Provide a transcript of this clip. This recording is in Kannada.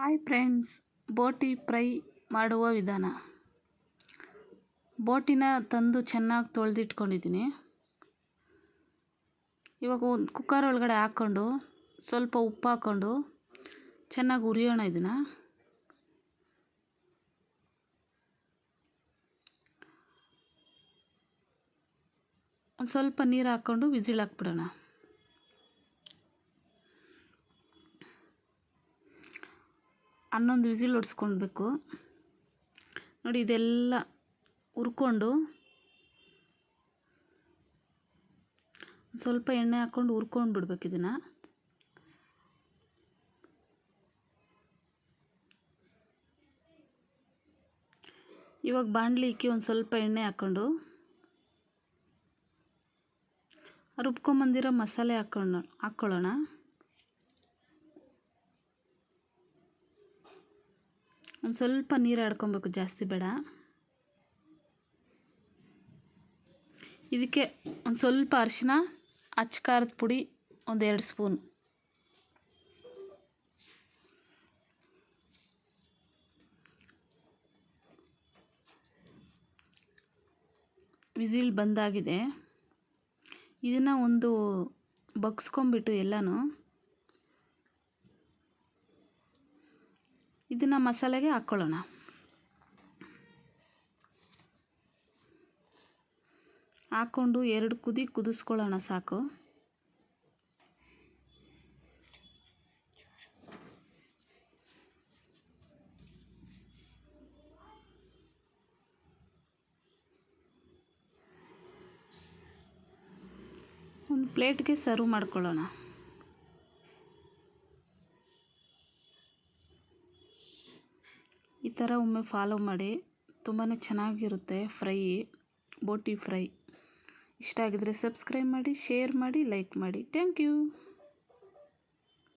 ಹಾಯ್ ಫ್ರೆಂಡ್ಸ್, ಬೋಟಿ ಫ್ರೈ ಮಾಡುವ ವಿಧಾನ. ಬೋಟಿನ ತಂದು ಚೆನ್ನಾಗಿ ತೊಳೆದಿಟ್ಕೊಂಡಿದ್ದೀನಿ. ಇವಾಗ ಒಂದು ಕುಕ್ಕರ್ ಒಳಗಡೆ ಹಾಕ್ಕೊಂಡು ಸ್ವಲ್ಪ ಉಪ್ಪು ಹಾಕ್ಕೊಂಡು ಚೆನ್ನಾಗಿ ಹುರಿಯೋಣ. ಇದನ್ನು ಒಂದು ಸ್ವಲ್ಪ ನೀರು ಹಾಕ್ಕೊಂಡು ವಿಸಿಲ್ ಹಾಕ್ಬಿಡೋಣ. ಹನ್ನೊಂದು ವಿಸಿಲ್ ಹೊಡ್ಸ್ಕೊಳ್ಬೇಕು ನೋಡಿ. ಇದೆಲ್ಲ ಹುರ್ಕೊಂಡು ಸ್ವಲ್ಪ ಎಣ್ಣೆ ಹಾಕ್ಕೊಂಡು ಹುರ್ಕೊಂಡು ಬಿಡ್ಬೇಕು. ಇದನ್ನು ಇವಾಗ ಬಾಣಲಿ ಇಕ್ಕಿ ಒಂದು ಸ್ವಲ್ಪ ಎಣ್ಣೆ ಹಾಕ್ಕೊಂಡು ರುಬ್ಕೊಂಬಂದಿರೋ ಮಸಾಲೆ ಹಾಕ್ಕೊಳ್ಳೋಣ. ಒಂದು ಸ್ವಲ್ಪ ನೀರು ಆಡ್ಕೊಬೇಕು, ಜಾಸ್ತಿ ಬೇಡ. ಇದಕ್ಕೆ ಒಂದು ಸ್ವಲ್ಪ ಅರಿಶಿನ, ಅಚ್ಚ ಖಾರದ ಪುಡಿ ಒಂದು 2 ಸ್ಪೂನ್, ವಿಸಿಲ್ ಬಂದಾಗಿದೆ. ಇದನ್ನು ಒಂದು ಬಗ್ಸ್ಕೊಂಬಿಟ್ಟು ಎಲ್ಲನೂ ಇದನ್ನು ಮಸಾಲೆಗೆ ಹಾಕ್ಕೊಳ್ಳೋಣ. ಹಾಕ್ಕೊಂಡು 2 ಕುದಿ ಕುದಿಸ್ಕೊಳ್ಳೋಣ ಸಾಕು. ಒಂದು ಪ್ಲೇಟ್ಗೆ ಸರ್ವ್ ಮಾಡ್ಕೊಳ್ಳೋಣ. ಈ ಥರ ಒಮ್ಮೆ ಫಾಲೋ ಮಾಡಿ, ತುಂಬಾ ಚೆನ್ನಾಗಿರುತ್ತೆ ಫ್ರೈ, ಬೋಟಿ ಫ್ರೈ. ಇಷ್ಟ ಆಗಿದರೆ ಸಬ್ಸ್ಕ್ರೈಬ್ ಮಾಡಿ, ಶೇರ್ ಮಾಡಿ, ಲೈಕ್ ಮಾಡಿ. Thank you.